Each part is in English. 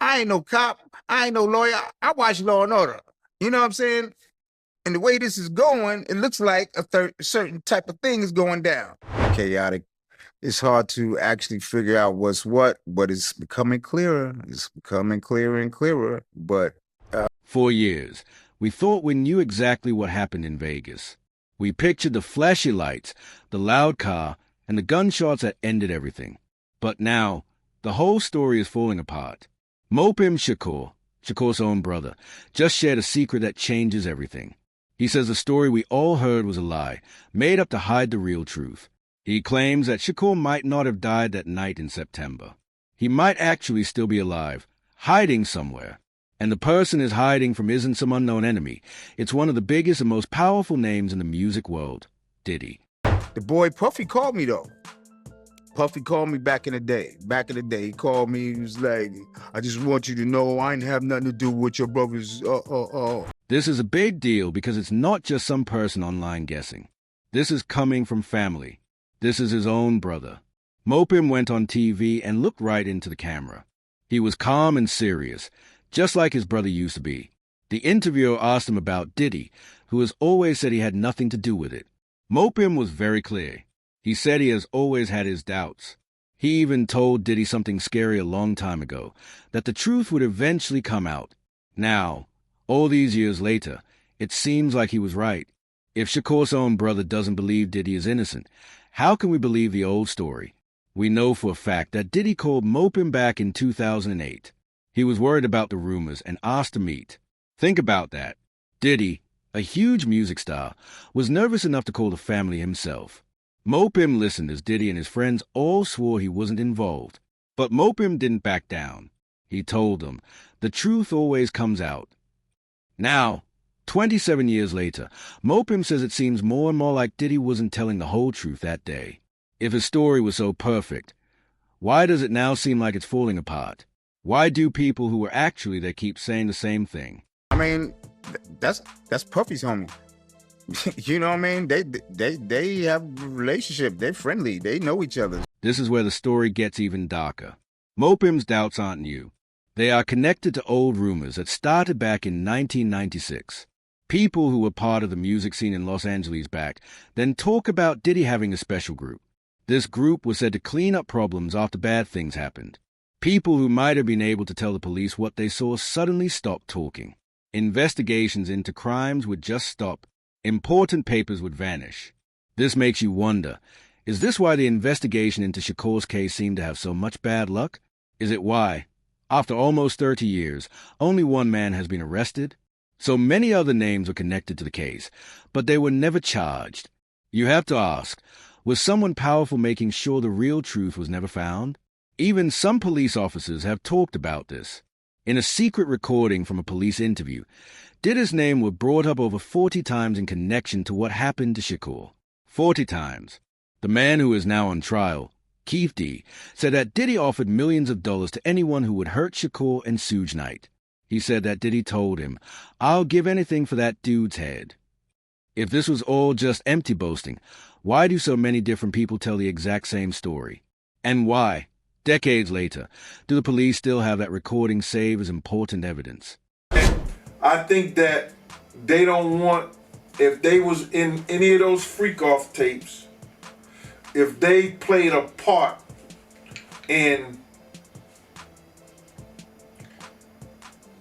I ain't no cop. I ain't no lawyer. I watch Law and Order. You know what I'm saying? And the way this is going, it looks like a certain type of thing is going down. Chaotic. It's hard to actually figure out what's what, but it's becoming clearer. It's becoming clearer and clearer. But For years, we thought we knew exactly what happened in Vegas. We pictured the flashy lights, the loud car, and the gunshots that ended everything. But now, the whole story is falling apart. Mopim Shakur, Shakur's own brother, just shared a secret that changes everything. He says the story we all heard was a lie, made up to hide the real truth. He claims that Shakur might not have died that night in September. He might actually still be alive, hiding somewhere. And the person is hiding from isn't some unknown enemy. It's one of the biggest and most powerful names in the music world, Diddy. The boy Puffy called me, though. Puffy called me back in the day. He called me. He was like, I just want you to know I ain't have nothing to do with your brother's, This is a big deal because it's not just some person online guessing. This is coming from family. This is his own brother. Mopim went on TV and looked right into the camera. He was calm and serious, just like his brother used to be. The interviewer asked him about Diddy, who has always said he had nothing to do with it. Mopim was very clear. He said he has always had his doubts. He even told Diddy something scary a long time ago, that the truth would eventually come out. Now, all these years later, it seems like he was right. If Shakur's own brother doesn't believe Diddy is innocent, how can we believe the old story? We know for a fact that Diddy called Mopim back in 2008. He was worried about the rumors and asked to meet. Think about that. Diddy, a huge music star, was nervous enough to call the family himself. Mopim listened as Diddy and his friends all swore he wasn't involved. But Mopim didn't back down. He told them, the truth always comes out. Now, 27 years later, Mopim says it seems more and more like Diddy wasn't telling the whole truth that day. If his story was so perfect, why does it now seem like it's falling apart? Why do people who were actually there keep saying the same thing? I mean, that's Puffy's homie. You know what I mean? They have a relationship. They're friendly. They know each other. This is where the story gets even darker. Mopim's doubts aren't new. They are connected to old rumors that started back in 1996. People who were part of the music scene in Los Angeles back then talk about Diddy having a special group. This group was said to clean up problems after bad things happened. People who might have been able to tell the police what they saw suddenly stopped talking. Investigations into crimes would just stop. Important papers would vanish. This makes you wonder, is this why the investigation into Shakur's case seemed to have so much bad luck? Is it why, after almost 30 years, only one man has been arrested? So many other names were connected to the case, but they were never charged. You have to ask, was someone powerful making sure the real truth was never found? Even some police officers have talked about this. In a secret recording from a police interview, Diddy's name was brought up over 40 times in connection to what happened to Shakur. 40 times. The man who is now on trial, Keith D., said that Diddy offered millions of dollars to anyone who would hurt Shakur and Suge Knight. He said that Diddy told him, I'll give anything for that dude's head. If this was all just empty boasting, why do so many different people tell the exact same story? And why, decades later, do the police still have that recording saved as important evidence? I think that they don't want, if they was in any of those freak-off tapes, if they played a part in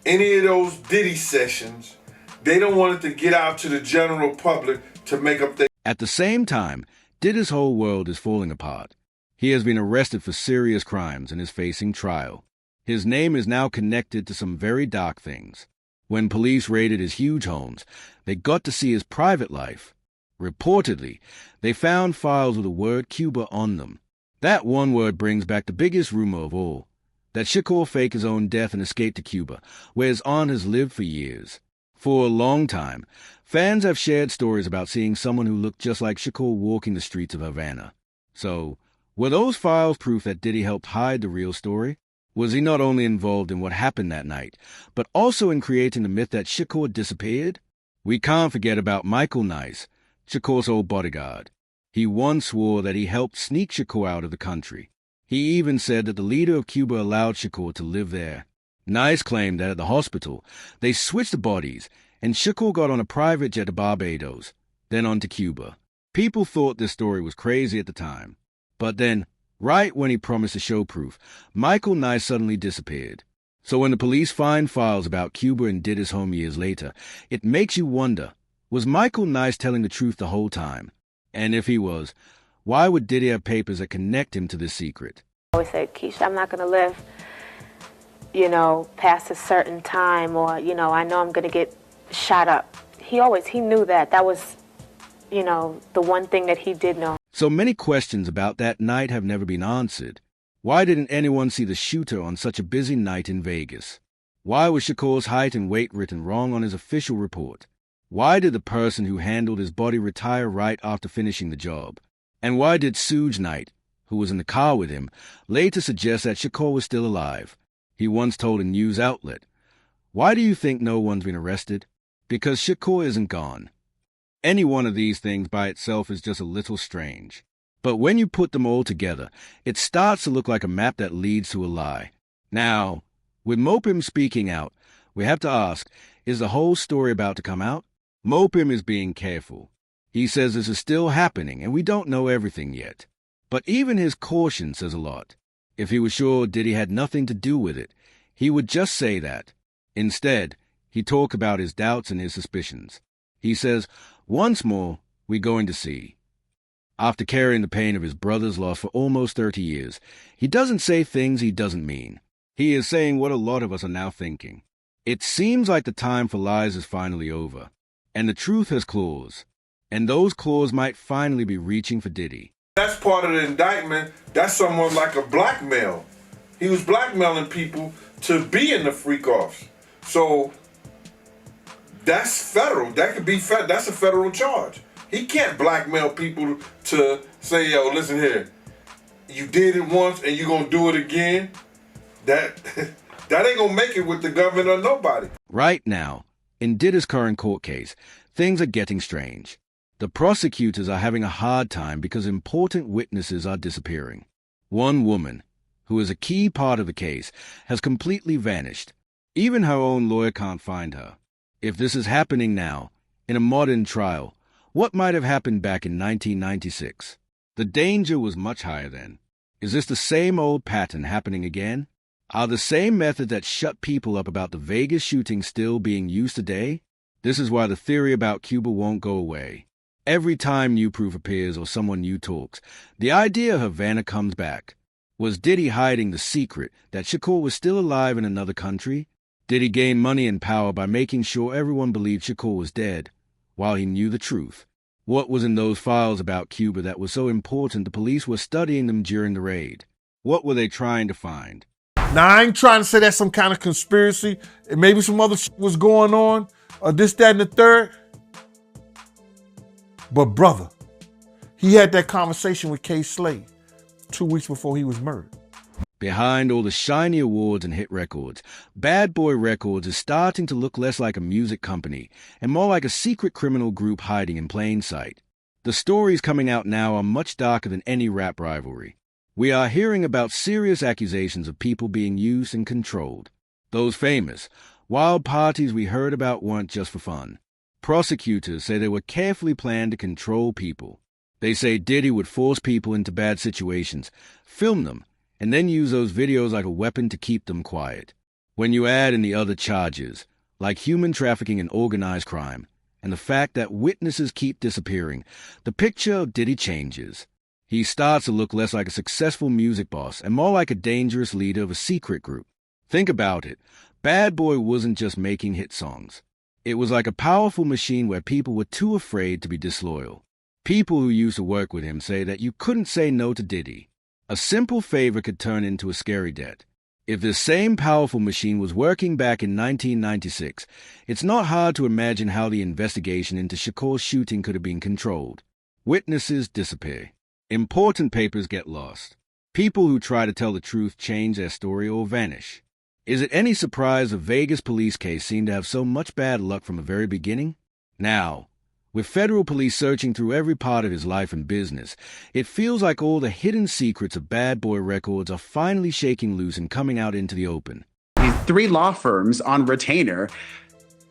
any of those Diddy sessions, they don't want it to get out to the general public to make up their... At the same time, Diddy's whole world is falling apart. He has been arrested for serious crimes and is facing trial. His name is now connected to some very dark things. When police raided his huge homes, they got to see his private life. Reportedly, they found files with the word Cuba on them. That one word brings back the biggest rumor of all, that Shakur faked his own death and escaped to Cuba, where his aunt has lived for years. For a long time, fans have shared stories about seeing someone who looked just like Shakur walking the streets of Havana. So, were those files proof that Diddy helped hide the real story? Was he not only involved in what happened that night, but also in creating the myth that Shakur disappeared? We can't forget about Michael Nice, Shakur's old bodyguard. He once swore that he helped sneak Shakur out of the country. He even said that the leader of Cuba allowed Shakur to live there. Nice claimed that at the hospital, they switched the bodies, and Shakur got on a private jet to Barbados, then on to Cuba. People thought this story was crazy at the time. But then, right when he promised to show proof, Michael Nice suddenly disappeared. So when the police find files about Cuba and Diddy's home years later, it makes you wonder, was Michael Nice telling the truth the whole time? And if he was, why would Diddy have papers that connect him to this secret? I always said, Keisha, I'm not going to live, past a certain time, or, I know I'm going to get shot up. He knew that. That was, the one thing that he did know. So many questions about that night have never been answered. Why didn't anyone see the shooter on such a busy night in Vegas? Why was Shakur's height and weight written wrong on his official report? Why did the person who handled his body retire right after finishing the job? And why did Suge Knight, who was in the car with him, later suggest that Shakur was still alive? He once told a news outlet, "Why do you think no one's been arrested? Because Shakur isn't gone." Any one of these things by itself is just a little strange. But when you put them all together, it starts to look like a map that leads to a lie. Now, with Mopim speaking out, we have to ask, is the whole story about to come out? Mopim is being careful. He says this is still happening and we don't know everything yet. But even his caution says a lot. If he was sure Diddy had nothing to do with it, he would just say that. Instead, he talked about his doubts and his suspicions. He says, once more, we're going to see. After carrying the pain of his brother's loss for almost 30 years, he doesn't say things he doesn't mean. He is saying what a lot of us are now thinking. It seems like the time for lies is finally over, and the truth has claws, and those claws might finally be reaching for Diddy. That's part of the indictment. That's someone like a blackmail. He was blackmailing people to be in the freak-offs. So that's federal. That could be that's a federal charge. He can't blackmail people to say, yo, listen here, you did it once and you're going to do it again. That ain't going to make it with the government or nobody. Right now, in Diddy's current court case, things are getting strange. The prosecutors are having a hard time because important witnesses are disappearing. One woman, who is a key part of the case, has completely vanished. Even her own lawyer can't find her. If this is happening now, in a modern trial, what might have happened back in 1996? The danger was much higher then. Is this the same old pattern happening again? Are the same methods that shut people up about the Vegas shooting still being used today? This is why the theory about Cuba won't go away. Every time new proof appears or someone new talks, the idea of Havana comes back. Was Diddy hiding the secret that Shakur was still alive in another country? Did he gain money and power by making sure everyone believed Shakur was dead, while he knew the truth? What was in those files about Cuba that was so important the police were studying them during the raid? What were they trying to find? Now, I ain't trying to say that's some kind of conspiracy, and maybe some other shit was going on, or this, that, and the third. But brother, he had that conversation with Kay Slade 2 weeks before he was murdered. Behind all the shiny awards and hit records, Bad Boy Records is starting to look less like a music company and more like a secret criminal group hiding in plain sight. The stories coming out now are much darker than any rap rivalry. We are hearing about serious accusations of people being used and controlled. Those famous, wild parties we heard about weren't just for fun. Prosecutors say they were carefully planned to control people. They say Diddy would force people into bad situations, film them, and then use those videos like a weapon to keep them quiet. When you add in the other charges, like human trafficking and organized crime, and the fact that witnesses keep disappearing, the picture of Diddy changes. He starts to look less like a successful music boss and more like a dangerous leader of a secret group. Think about it. Bad Boy wasn't just making hit songs. It was like a powerful machine where people were too afraid to be disloyal. People who used to work with him say that you couldn't say no to Diddy. A simple favor could turn into a scary debt. If this same powerful machine was working back in 1996, it's not hard to imagine how the investigation into Shakur's shooting could have been controlled. Witnesses disappear. Important papers get lost. People who try to tell the truth change their story or vanish. Is it any surprise the Vegas police case seemed to have so much bad luck from the very beginning? Now, with federal police searching through every part of his life and business, it feels like all the hidden secrets of Bad Boy Records are finally shaking loose and coming out into the open. He's 3 law firms on retainer.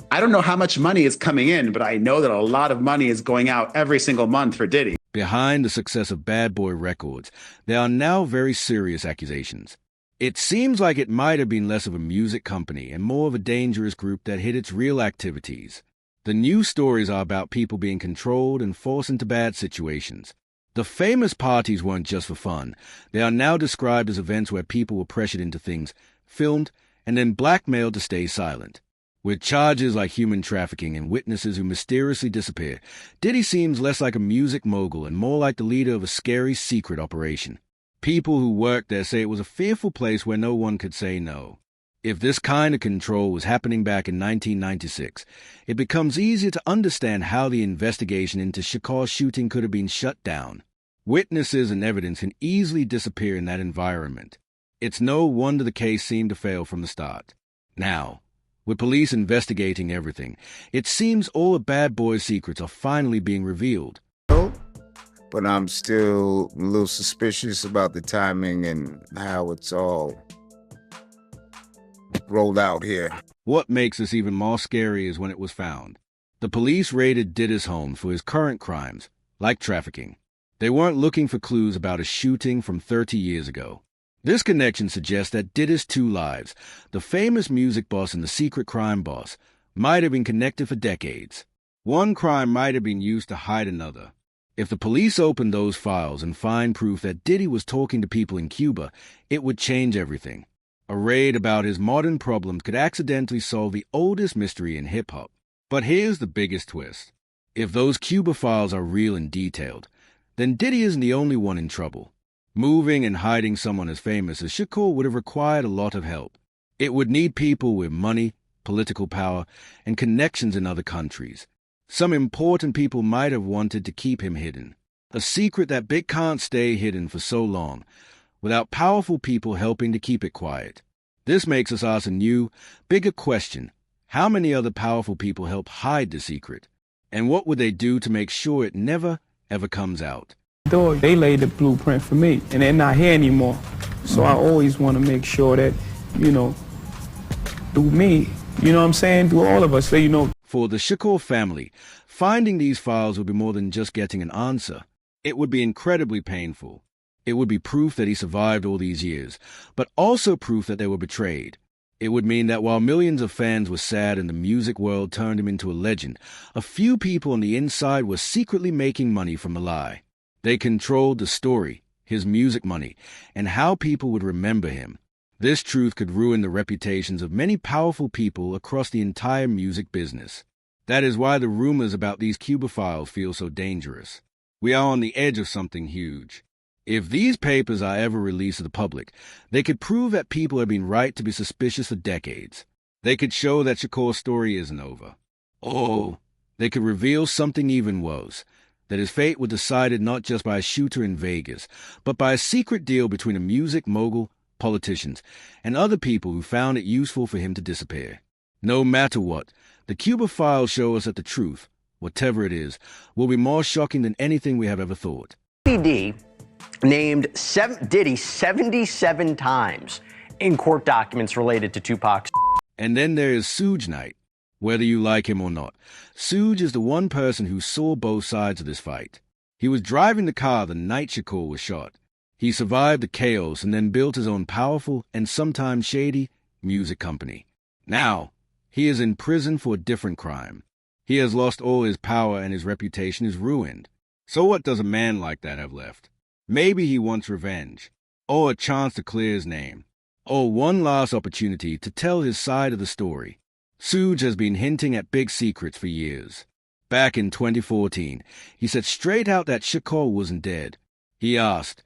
I don't know how much money is coming in, but I know that a lot of money is going out every single month for Diddy. Behind the success of Bad Boy Records, there are now very serious accusations. It seems like it might have been less of a music company and more of a dangerous group that hid its real activities. The new stories are about people being controlled and forced into bad situations. The famous parties weren't just for fun. They are now described as events where people were pressured into things, filmed, and then blackmailed to stay silent. With charges like human trafficking and witnesses who mysteriously disappear, Diddy seems less like a music mogul and more like the leader of a scary secret operation. People who worked there say it was a fearful place where no one could say no. If this kind of control was happening back in 1996, it becomes easier to understand how the investigation into Shakur's shooting could have been shut down. Witnesses and evidence can easily disappear in that environment. It's no wonder the case seemed to fail from the start. Now, with police investigating everything, it seems all the Bad Boy's secrets are finally being revealed. But I'm still a little suspicious about the timing and how it's all rolled out here. What makes this even more scary is when it was found. The police raided Diddy's home for his current crimes, like trafficking. They weren't looking for clues about a shooting from 30 years ago. This connection suggests that Diddy's 2 lives, the famous music boss and the secret crime boss, might have been connected for decades. One crime might have been used to hide another. If the police opened those files and find proof that Diddy was talking to people in Cuba, it would change everything. A raid about his modern problems could accidentally solve the oldest mystery in hip-hop. But here's the biggest twist. If those Cuba files are real and detailed, then Diddy isn't the only one in trouble. Moving and hiding someone as famous as Shakur would have required a lot of help. It would need people with money, political power, and connections in other countries. Some important people might have wanted to keep him hidden. A secret that big can't stay hidden for so long, without powerful people helping to keep it quiet. This makes us ask a new, bigger question. How many other powerful people help hide the secret? And what would they do to make sure it never, ever comes out? They laid the blueprint for me, and they're not here anymore. So I always want to make sure that, through me, what I'm saying, through all of us, For the Shakur family, finding these files would be more than just getting an answer. It would be incredibly painful. It would be proof that he survived all these years, but also proof that they were betrayed. It would mean that while millions of fans were sad and the music world turned him into a legend, a few people on the inside were secretly making money from the lie. They controlled the story, his music money, and how people would remember him. This truth could ruin the reputations of many powerful people across the entire music business. That is why the rumors about these Cuba files feel so dangerous. We are on the edge of something huge. If these papers are ever released to the public, they could prove that people have been right to be suspicious for decades. They could show that Shakur's story isn't over. Oh, they could reveal something even worse, that his fate was decided not just by a shooter in Vegas, but by a secret deal between a music mogul, politicians, and other people who found it useful for him to disappear. No matter what, the Cuba files show us that the truth, whatever it is, will be more shocking than anything we have ever thought. PD named Diddy 77 times in court documents related to Tupac's. And then there is Suge Knight. Whether you like him or not, Suge is the one person who saw both sides of this fight. He was driving the car the night Shakur was shot. He survived the chaos and then built his own powerful and sometimes shady music company. Now, he is in prison for a different crime. He has lost all his power and his reputation is ruined. So what does a man like that have left? Maybe he wants revenge, or a chance to clear his name, or one last opportunity to tell his side of the story. Suge has been hinting at big secrets for years. Back in 2014, he said straight out that Shakur wasn't dead. He asked,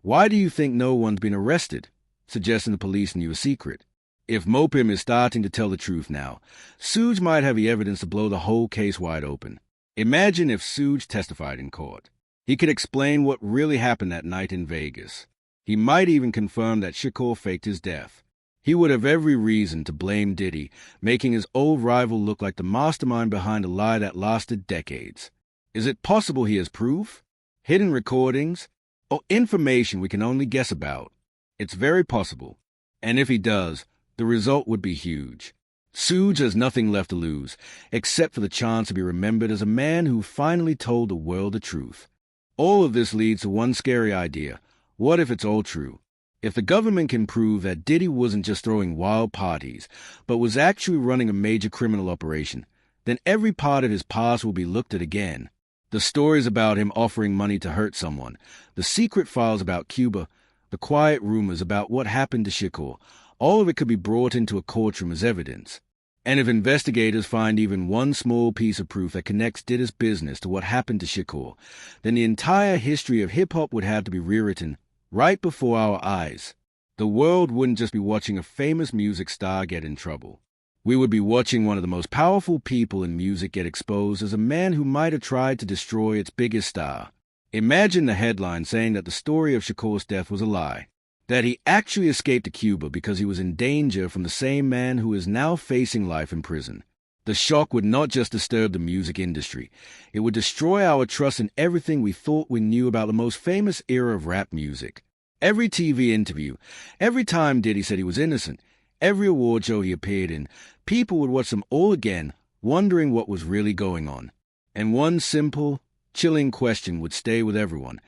"Why do you think no one's been arrested?" suggesting the police knew a secret. If Mopim is starting to tell the truth now, Suge might have the evidence to blow the whole case wide open. Imagine if Suge testified in court. He could explain what really happened that night in Vegas. He might even confirm that Shakur faked his death. He would have every reason to blame Diddy, making his old rival look like the mastermind behind a lie that lasted decades. Is it possible he has proof? Hidden recordings? Or information we can only guess about? It's very possible. And if he does, the result would be huge. Suge has nothing left to lose, except for the chance to be remembered as a man who finally told the world the truth. All of this leads to one scary idea. What if it's all true? If the government can prove that Diddy wasn't just throwing wild parties, but was actually running a major criminal operation, then every part of his past will be looked at again. The stories about him offering money to hurt someone, the secret files about Cuba, the quiet rumors about what happened to Shakur, all of it could be brought into a courtroom as evidence. And if investigators find even one small piece of proof that connects Diddy's business to what happened to Shakur, then the entire history of hip-hop would have to be rewritten right before our eyes. The world wouldn't just be watching a famous music star get in trouble. We would be watching one of the most powerful people in music get exposed as a man who might have tried to destroy its biggest star. Imagine the headline saying that the story of Shakur's death was a lie, that he actually escaped to Cuba because he was in danger from the same man who is now facing life in prison. The shock would not just disturb the music industry, it would destroy our trust in everything we thought we knew about the most famous era of rap music. Every TV interview, every time Diddy said he was innocent, every award show he appeared in, people would watch them all again, wondering what was really going on. And one simple, chilling question would stay with everyone.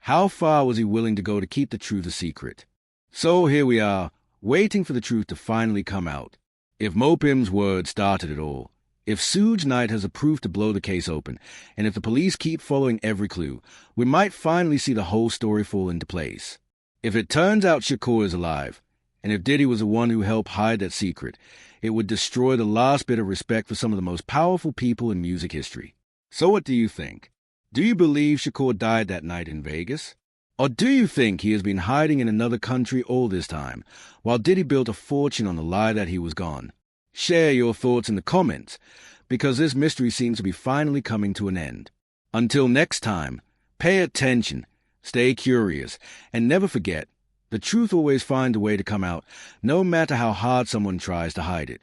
How far was he willing to go to keep the truth a secret? So here we are, waiting for the truth to finally come out. If Mopim's word started it all, if Suge Knight has approved to blow the case open, and if the police keep following every clue, we might finally see the whole story fall into place. If it turns out Shakur is alive, and if Diddy was the one who helped hide that secret, it would destroy the last bit of respect for some of the most powerful people in music history. So what do you think? Do you believe Shakur died that night in Vegas? Or do you think he has been hiding in another country all this time, while Diddy built a fortune on the lie that he was gone? Share your thoughts in the comments, because this mystery seems to be finally coming to an end. Until next time, pay attention, stay curious, and never forget, the truth always finds a way to come out, no matter how hard someone tries to hide it.